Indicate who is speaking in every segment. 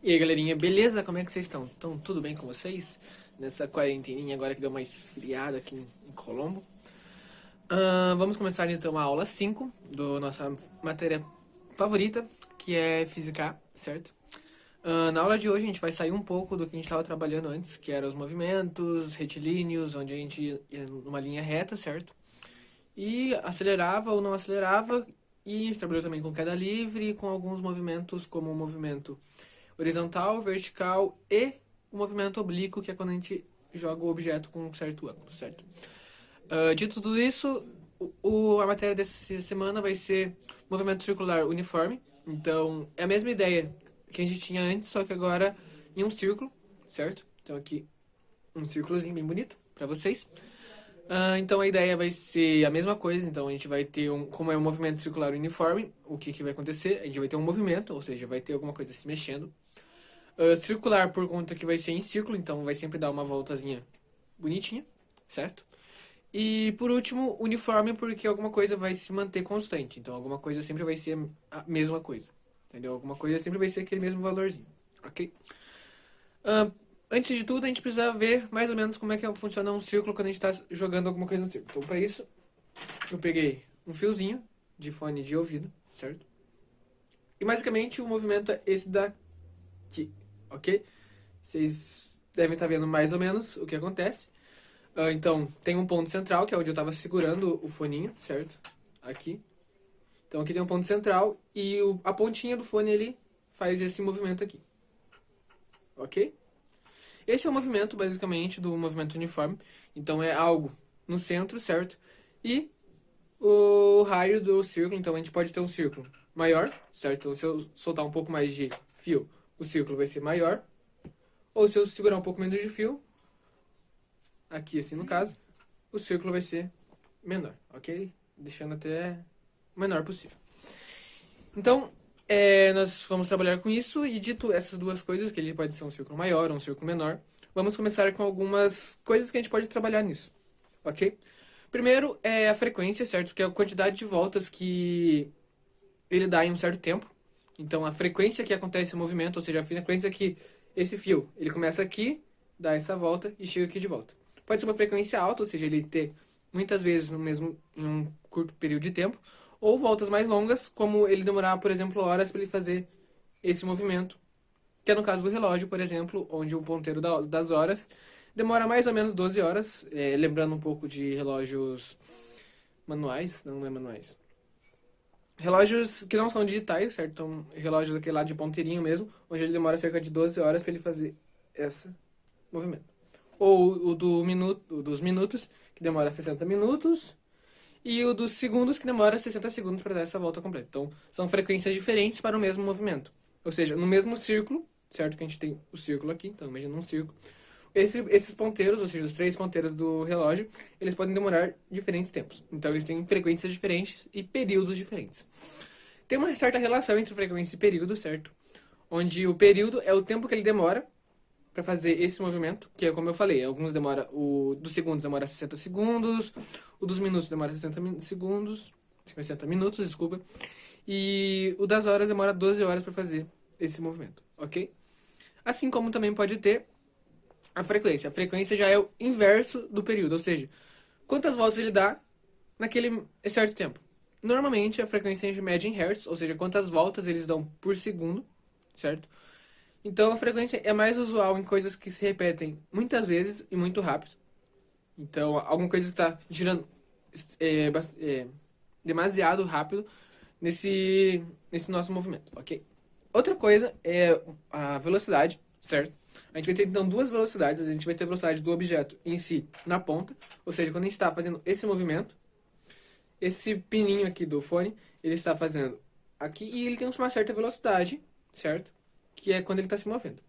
Speaker 1: E aí, galerinha, beleza? Como é que vocês estão? Estão tudo bem com vocês? Nessa quarenteninha agora que deu uma esfriada aqui em Colombo. Vamos começar então a aula 5 da nossa matéria favorita, que é Física, certo? Na aula de hoje a gente vai sair um pouco do que a gente estava trabalhando antes, que eram os movimentos retilíneos, onde a gente ia numa linha reta, certo? E acelerava ou não acelerava, e a gente trabalhou também com queda livre, com alguns movimentos como o movimento horizontal, vertical e o movimento oblíquo, que é quando a gente joga o objeto com um certo ângulo, certo? Dito tudo isso, a matéria dessa semana vai ser movimento circular uniforme. Então, é a mesma ideia que a gente tinha antes, só que agora em um círculo, certo? Então, aqui, um círculozinho bem bonito para vocês. Então, a ideia vai ser a mesma coisa. Então, a gente vai ter, como é um movimento circular uniforme, o que vai acontecer? A gente vai ter um movimento, ou seja, vai ter alguma coisa se mexendo. Circular por conta que vai ser em círculo, então vai sempre dar uma voltazinha bonitinha, certo? E por último, uniforme, porque alguma coisa vai se manter constante. Então alguma coisa sempre vai ser a mesma coisa. Entendeu? Alguma coisa sempre vai ser aquele mesmo valorzinho. Ok? Antes de tudo, a gente precisa ver mais ou menos como é que funciona um círculo quando a gente está jogando alguma coisa no círculo. Então, para isso, eu peguei um fiozinho de fone de ouvido, certo? E basicamente o movimento é esse daqui, ok? Vocês devem estar vendo mais ou menos o que acontece. Então, tem um ponto central, que é onde eu estava segurando o foninho, certo? Aqui. Então, aqui tem um ponto central e a pontinha do fone, ele faz esse movimento aqui. Ok? Esse é o movimento, basicamente, do movimento uniforme. Então, é algo no centro, certo? E o raio do círculo. Então, a gente pode ter um círculo maior, certo? Então, se eu soltar um pouco mais de fio, o círculo vai ser maior. Ou se eu segurar um pouco menos de fio, aqui assim no caso, o círculo vai ser menor, ok? Deixando até o menor possível. Então, nós vamos trabalhar com isso e dito essas duas coisas, que ele pode ser um círculo maior ou um círculo menor, vamos começar com algumas coisas que a gente pode trabalhar nisso, ok? Primeiro é a frequência, certo? Que é a quantidade de voltas que ele dá em um certo tempo. Então, a frequência que acontece o movimento, ou seja, a frequência que esse fio, ele começa aqui, dá essa volta e chega aqui de volta. Pode ser uma frequência alta, ou seja, ele ter muitas vezes em um curto período de tempo, ou voltas mais longas, como ele demorar, por exemplo, horas para ele fazer esse movimento, que é no caso do relógio, por exemplo, onde o ponteiro das horas demora mais ou menos 12 horas, lembrando um pouco de relógios manuais, não é manuais. Relógios que não são digitais, certo? Então, relógios daquele lá de ponteirinho mesmo, onde ele demora cerca de 12 horas para ele fazer esse movimento. Ou o dos minutos, que demora 60 minutos, e o dos segundos, que demora 60 segundos para dar essa volta completa. Então, são frequências diferentes para o mesmo movimento. Ou seja, no mesmo círculo, certo? Que a gente tem o círculo aqui, então imagina um círculo. Esses ponteiros, ou seja, os três ponteiros do relógio, eles podem demorar diferentes tempos. Então, eles têm frequências diferentes e períodos diferentes. Tem uma certa relação entre frequência e período, certo? Onde o período é o tempo que ele demora para fazer esse movimento, que é como eu falei, alguns demora, o dos segundos demora 60 segundos, o dos minutos demora 60 segundos, 60 minutos, desculpa, e o das horas demora 12 horas para fazer esse movimento, ok? Assim como também pode ter a frequência. A frequência já é o inverso do período, ou seja, quantas voltas ele dá naquele certo tempo. Normalmente a frequência é mede em hertz, ou seja, quantas voltas eles dão por segundo, certo? Então a frequência é mais usual em coisas que se repetem muitas vezes e muito rápido. Então, alguma coisa que está girando demasiado rápido nesse nosso movimento, ok? Outra coisa é a velocidade, certo? A gente vai ter então duas velocidades. A gente vai ter a velocidade do objeto em si na ponta, ou seja, quando a gente está fazendo esse movimento, esse pininho aqui do fone, ele está fazendo aqui e ele tem uma certa velocidade, certo? Que é quando ele está se movendo.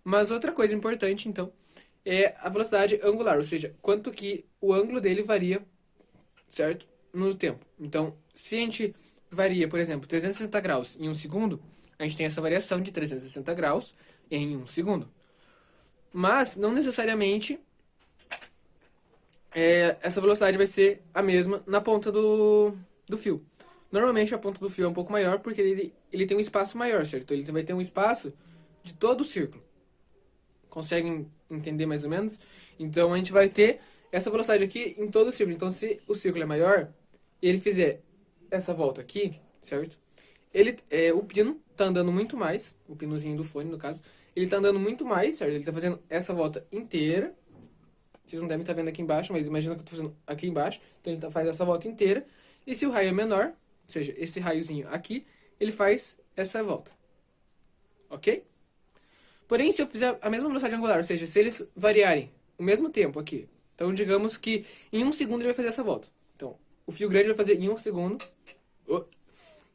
Speaker 1: Mas outra coisa importante, então, é a velocidade angular, ou seja, quanto que o ângulo dele varia, certo? No tempo. Então, se a gente varia, por exemplo, 360 graus em um segundo, a gente tem essa variação de 360 graus em um segundo. Mas, não necessariamente, essa velocidade vai ser a mesma na ponta do fio. Normalmente a ponta do fio é um pouco maior porque ele tem um espaço maior, certo? Ele vai ter um espaço de todo o círculo. Conseguem entender mais ou menos? Então a gente vai ter essa velocidade aqui em todo o círculo. Então se o círculo é maior e ele fizer essa volta aqui, certo? O pino tá andando muito mais, o pinozinho do fone no caso, ele tá andando muito mais, certo? Ele tá fazendo essa volta inteira. Vocês não devem estar vendo aqui embaixo, mas imagina que eu tô fazendo aqui embaixo. Então ele faz essa volta inteira. E se o raio é menor, ou seja, esse raiozinho aqui, ele faz essa volta. Ok? Porém, se eu fizer a mesma velocidade angular, ou seja, se eles variarem o mesmo tempo aqui, então digamos que em 1 segundo ele vai fazer essa volta. Então, o fio grande vai fazer em 1 segundo.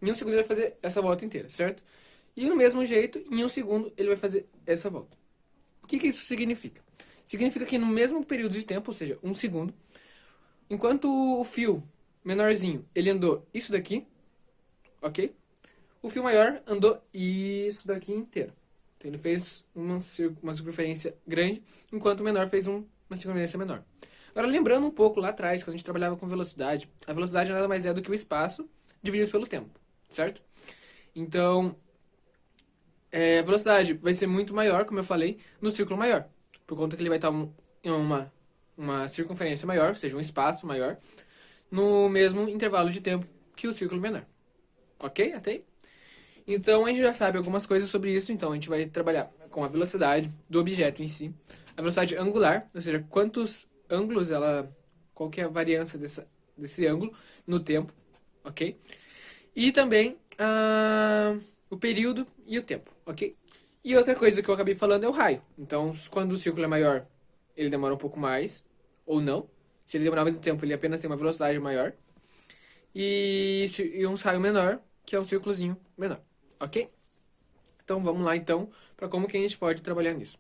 Speaker 1: Em 1 segundo ele vai fazer essa volta inteira, certo? E no mesmo jeito, em 1 segundo ele vai fazer essa volta. O que isso significa? Significa que no mesmo período de tempo, ou seja, 1 segundo, enquanto o fio menorzinho ele andou isso daqui, ok? O fio maior andou isso daqui inteiro. Então ele fez uma circunferência grande, enquanto o menor fez uma circunferência menor. Agora, lembrando um pouco lá atrás, quando a gente trabalhava com velocidade, a velocidade nada mais é do que o espaço dividido pelo tempo, certo? Então, a velocidade vai ser muito maior, como eu falei, no círculo maior, por conta que ele vai estar em uma circunferência maior, ou seja, um espaço maior, no mesmo intervalo de tempo que o círculo menor. Ok? Até aí? Então a gente já sabe algumas coisas sobre isso, então a gente vai trabalhar com a velocidade do objeto em si, a velocidade angular, ou seja, quantos ângulos qual que é a variância desse ângulo no tempo, ok? E também o período e o tempo, ok? E outra coisa que eu acabei falando é o raio. Então, quando o círculo é maior, ele demora um pouco mais, ou não. Se ele demorar mais tempo, ele apenas tem uma velocidade maior. E um raio menor, que é um círculozinho menor. Ok? Então vamos lá então para como que a gente pode trabalhar nisso.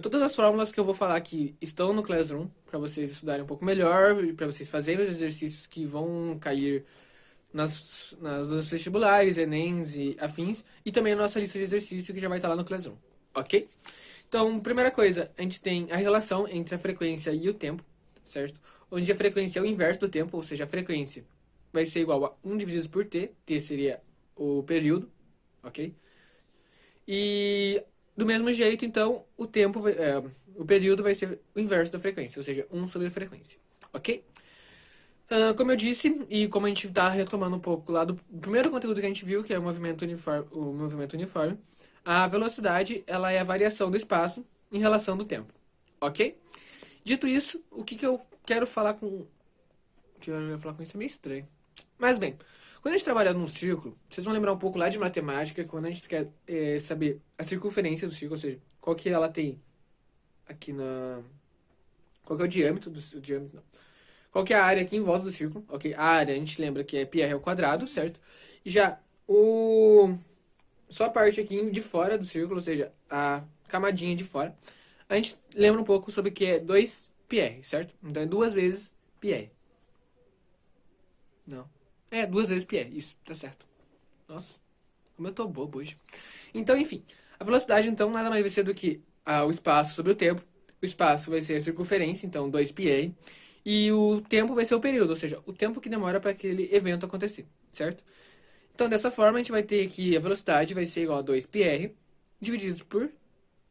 Speaker 1: Todas as fórmulas que eu vou falar aqui estão no Classroom para vocês estudarem um pouco melhor e para vocês fazerem os exercícios que vão cair nos vestibulares, Enems e afins, e também a nossa lista de exercícios que já vai estar lá no Classroom. Ok? Então, primeira coisa, a gente tem a relação entre a frequência e o tempo, certo? Onde a frequência é o inverso do tempo, ou seja, a frequência vai ser igual a 1 dividido por t, t seria o período, ok? E do mesmo jeito, então, o período vai ser o inverso da frequência, ou seja, 1 sobre a frequência, ok? Como eu disse, e como a gente está retomando um pouco lá do primeiro conteúdo que a gente viu, que é o movimento uniforme, a velocidade ela é a variação do espaço em relação do tempo, ok? Dito isso, o que eu quero falar com... O que eu ia falar com isso é meio estranho. Mas bem, quando a gente trabalha num círculo, vocês vão lembrar um pouco lá de matemática, quando a gente quer saber a circunferência do círculo, ou seja, qual que ela tem aqui na... Qual que é o diâmetro do diâmetro, não. Qual que é a área aqui em volta do círculo, ok? A área a gente lembra que é πr ao quadrado, certo? E já só a parte aqui de fora do círculo, ou seja, a camadinha de fora, a gente lembra um pouco sobre o que é 2πr, certo? Então é 2 vezes πr. Não. 2 vezes πr, isso, tá certo. Nossa, como eu tô bobo hoje. Então, enfim, a velocidade então nada mais vai ser do que o espaço sobre o tempo. O espaço vai ser a circunferência, então 2πr. E o tempo vai ser o período, ou seja, o tempo que demora para aquele evento acontecer, certo? Então, dessa forma, a gente vai ter que a velocidade vai ser igual a 2πr dividido por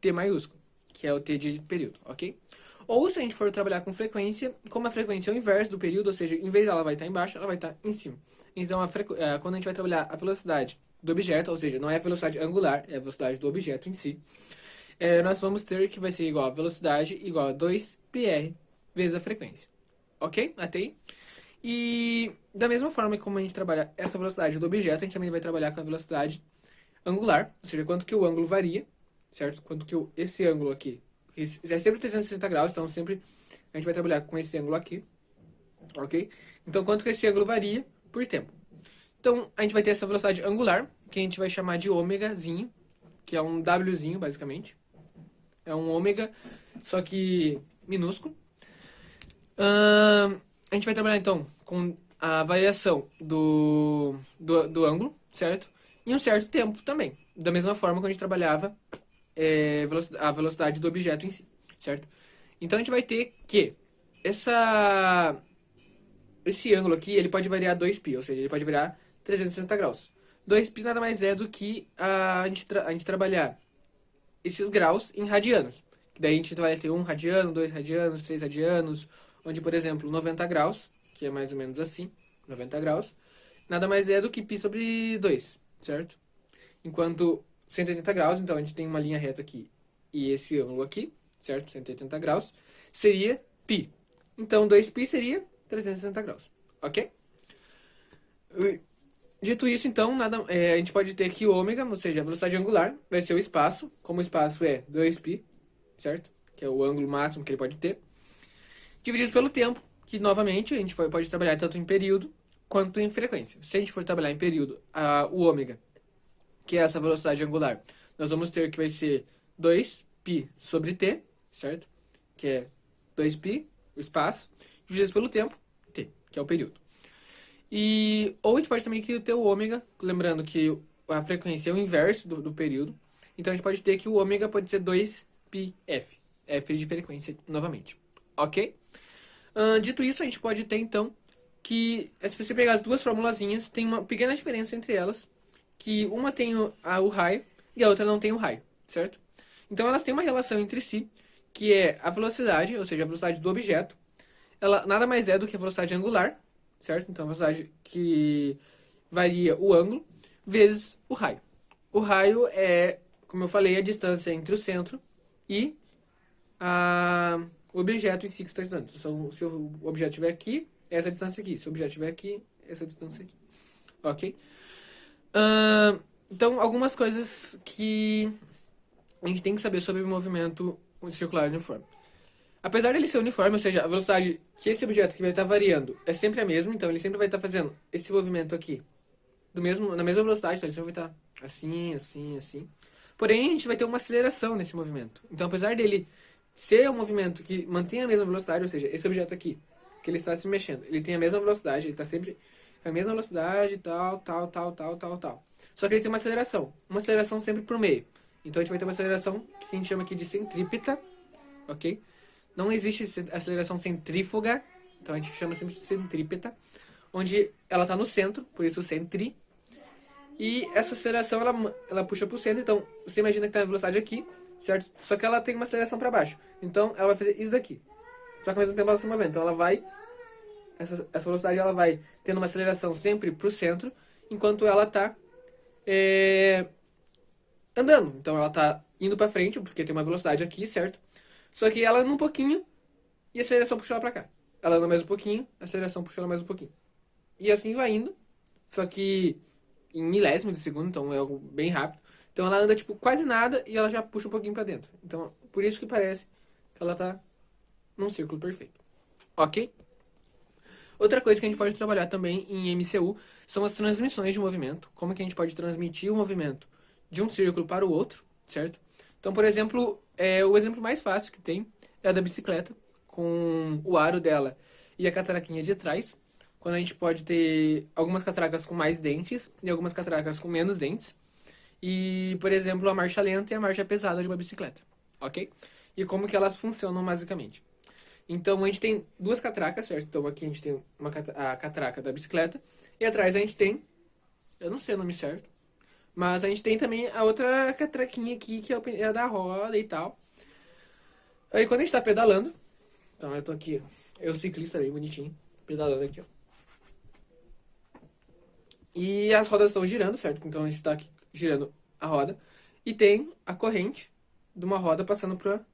Speaker 1: t maiúsculo, que é o t de período, ok? Ou se a gente for trabalhar com frequência, como a frequência é o inverso do período, ou seja, em vez dela vai estar embaixo, ela vai estar em cima. Então, quando a gente vai trabalhar a velocidade do objeto, ou seja, não é a velocidade angular, é a velocidade do objeto em si, nós vamos ter que vai ser igual a velocidade igual a 2πr vezes a frequência. Ok? Até aí? E da mesma forma que como a gente trabalha essa velocidade do objeto, a gente também vai trabalhar com a velocidade angular, ou seja, quanto que o ângulo varia, certo? Quanto que esse ângulo aqui, é sempre 360 graus, então sempre a gente vai trabalhar com esse ângulo aqui, ok? Então, quanto que esse ângulo varia por tempo. Então, a gente vai ter essa velocidade angular, que a gente vai chamar de ômegazinho, que é um Wzinho, basicamente. É um ômega, só que minúsculo. A gente vai trabalhar então com a variação do ângulo, certo? Em um certo tempo também. Da mesma forma que a gente trabalhava a velocidade do objeto em si, certo? Então a gente vai ter que esse ângulo aqui ele pode variar 2π, ou seja, ele pode variar 360 graus. 2π nada mais é do que a gente trabalhar esses graus em radianos. Que daí a gente vai ter 1 radiano, 2 radianos, 3 radianos, onde, por exemplo, 90 graus, que é mais ou menos assim, 90 graus, nada mais é do que π sobre 2, certo? Enquanto 180 graus, então a gente tem uma linha reta aqui e esse ângulo aqui, certo? 180 graus, seria π. Então 2π seria 360 graus, ok? Dito isso, então, a gente pode ter que o ômega, ou seja, a velocidade angular, vai ser o espaço, como o espaço é 2π, certo? Que é o ângulo máximo que ele pode ter, dividido pelo tempo, que novamente a gente pode trabalhar tanto em período quanto em frequência. Se a gente for trabalhar em período, o ômega, que é essa velocidade angular, nós vamos ter que vai ser 2π sobre t, certo? Que é 2π, o espaço, dividido pelo tempo, t, que é o período. Ou a gente pode também ter o ômega, lembrando que a frequência é o inverso do período. Então a gente pode ter que o ômega pode ser 2πf, f de frequência novamente. Ok? Dito isso, a gente pode ter então que, se você pegar as duas formulazinhas, tem uma pequena diferença entre elas, que uma tem o raio e a outra não tem o raio, certo? Então elas têm uma relação entre si, que é a velocidade, ou seja, a velocidade do objeto, ela nada mais é do que a velocidade angular, certo? Então a velocidade que varia o ângulo, vezes o raio. O raio é, como eu falei, a distância entre o centro e o objeto em si que está estudando. Então, se o objeto estiver aqui, essa distância aqui. Se o objeto estiver aqui, essa distância aqui. Ok? Então, algumas coisas que a gente tem que saber sobre o movimento circular uniforme. Apesar dele ser uniforme, ou seja, a velocidade que esse objeto aqui vai estar variando é sempre a mesma, então ele sempre vai estar fazendo esse movimento aqui na mesma velocidade, então ele sempre vai estar assim, assim, assim. Porém, a gente vai ter uma aceleração nesse movimento. Então, apesar dele ser um movimento que mantém a mesma velocidade, ou seja, esse objeto aqui, que ele está se mexendo, ele tem a mesma velocidade, ele está sempre com a mesma velocidade, tal. Só que ele tem uma aceleração sempre por meio. Então a gente vai ter uma aceleração que a gente chama aqui de centrípeta, ok? Não existe aceleração centrífuga, então a gente chama sempre de centrípeta, onde ela está no centro, por isso centri. E essa aceleração ela puxa para o centro, então você imagina que está a velocidade aqui, certo? Só que ela tem uma aceleração para baixo. Então ela vai fazer isso daqui. Só que ao mesmo tempo ela se movendo. Então ela vai, essa velocidade ela vai tendo uma aceleração sempre para o centro, enquanto ela está andando. Então ela está indo para frente, porque tem uma velocidade aqui, certo? Só que ela anda um pouquinho e a aceleração puxa ela pra cá. Ela anda mais um pouquinho, a aceleração puxa ela mais um pouquinho. E assim vai indo, só que em milésimo de segundo, então é algo bem rápido. Então ela anda tipo quase nada e ela já puxa um pouquinho pra dentro. Então por isso que parece que ela tá num círculo perfeito. Ok? Outra coisa que a gente pode trabalhar também em MCU são as transmissões de movimento. Como que a gente pode transmitir o movimento de um círculo para o outro, certo? Então, por exemplo, o exemplo mais fácil que tem é a da bicicleta, com o aro dela e a catraquinha de trás, quando a gente pode ter algumas catracas com mais dentes e algumas catracas com menos dentes. E, por exemplo, a marcha lenta e a marcha pesada de uma bicicleta, ok? E como que elas funcionam basicamente. Então, a gente tem duas catracas, certo? Então, aqui a gente tem a catraca da bicicleta e atrás a gente tem, eu não sei o nome certo, mas a gente tem também a outra catraquinha aqui, que é a da roda e tal. Aí quando a gente tá pedalando, então eu tô aqui, eu ciclista bem bonitinho, pedalando aqui, ó. E as rodas estão girando, certo? Então a gente tá aqui girando a roda. E tem a corrente de uma roda passando pra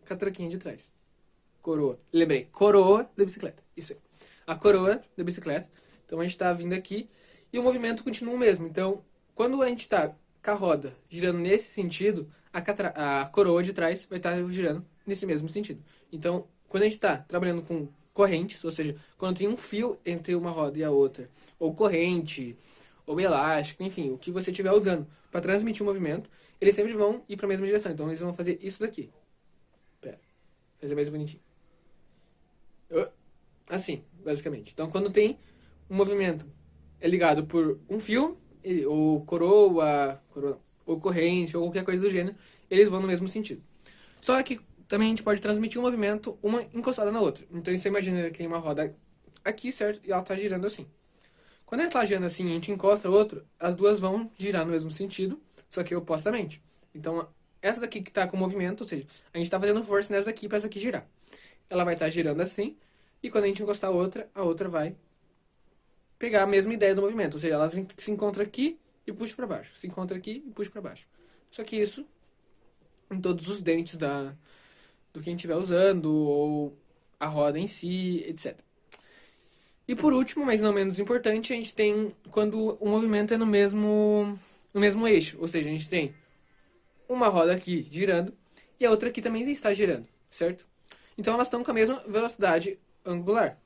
Speaker 1: catraquinha de trás. Coroa. Lembrei, coroa da bicicleta. Isso aí. A coroa da bicicleta. Então a gente tá vindo aqui e o movimento continua o mesmo. Então, quando a gente está com a roda girando nesse sentido, a coroa de trás vai estar girando nesse mesmo sentido. Então, quando a gente está trabalhando com correntes, ou seja, quando tem um fio entre uma roda e a outra, ou corrente, ou elástico, enfim, o que você estiver usando para transmitir o movimento, eles sempre vão ir para a mesma direção. Então, eles vão fazer isso daqui. Pera, fazer mais bonitinho. Assim, basicamente. Então, quando tem um movimento ligado por um fio, ou coroa, ou corrente, ou qualquer coisa do gênero, eles vão no mesmo sentido. Só que também a gente pode transmitir um movimento uma encostada na outra. Então você imagina que tem uma roda aqui, certo? E ela tá girando assim. Quando ela tá girando assim e a gente encosta o outro, as duas vão girar no mesmo sentido, só que opostamente. Então essa daqui que tá com movimento, ou seja, a gente tá fazendo força nessa daqui pra essa aqui girar. Ela vai estar girando assim, e quando a gente encostar a outra vai pegar a mesma ideia do movimento. Ou seja, ela se encontra aqui e puxa pra baixo. Se encontra aqui e puxa pra baixo. Só que isso em todos os dentes do que a gente estiver usando, ou a roda em si, etc. E por último, mas não menos importante, a gente tem quando o movimento é no mesmo eixo. Ou seja, a gente tem uma roda aqui girando e a outra aqui também está girando, certo? Então elas estão com a mesma velocidade angular.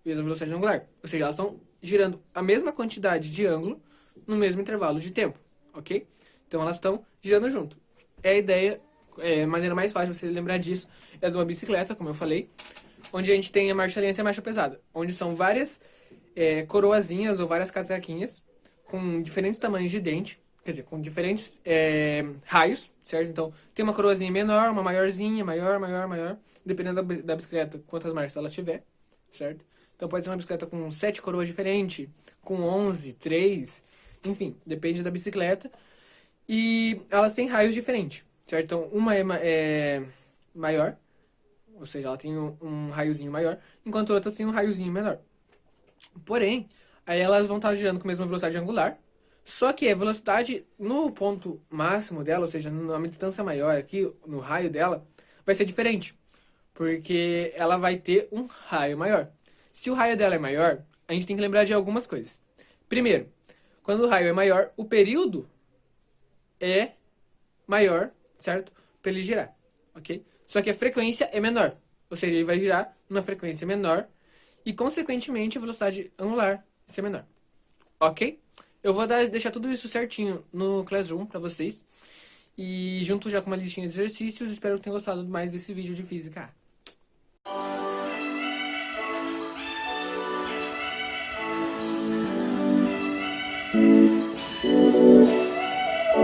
Speaker 1: Mesma velocidade angular. Ou seja, elas estão girando a mesma quantidade de ângulo no mesmo intervalo de tempo, ok? Então elas estão girando junto. É a ideia, a maneira mais fácil de você lembrar disso é de uma bicicleta, como eu falei, onde a gente tem a marcha lenta e a marcha pesada, onde são várias coroazinhas ou várias catraquinhas com diferentes tamanhos de dente, quer dizer, com diferentes raios, certo? Então, tem uma coroazinha menor, uma maiorzinha, maior, maior, maior, dependendo da bicicleta, quantas marchas ela tiver, certo? Então, pode ser uma bicicleta com 7 coroas diferentes, com 11, 3, enfim, depende da bicicleta. E elas têm raios diferentes, certo? Então, uma é maior, ou seja, ela tem um raiozinho maior, enquanto a outra tem um raiozinho menor. Porém, aí elas vão estar girando com a mesma velocidade angular, só que a velocidade no ponto máximo dela, ou seja, numa distância maior aqui, no raio dela, vai ser diferente, porque ela vai ter um raio maior. Se o raio dela é maior, a gente tem que lembrar de algumas coisas. Primeiro, quando o raio é maior, o período é maior, certo? Para ele girar, ok? Só que a frequência é menor, ou seja, ele vai girar numa frequência menor e, consequentemente, a velocidade angular vai ser menor, ok? Eu vou deixar tudo isso certinho no Classroom para vocês e junto já com uma listinha de exercícios. Espero que tenham gostado mais desse vídeo de física.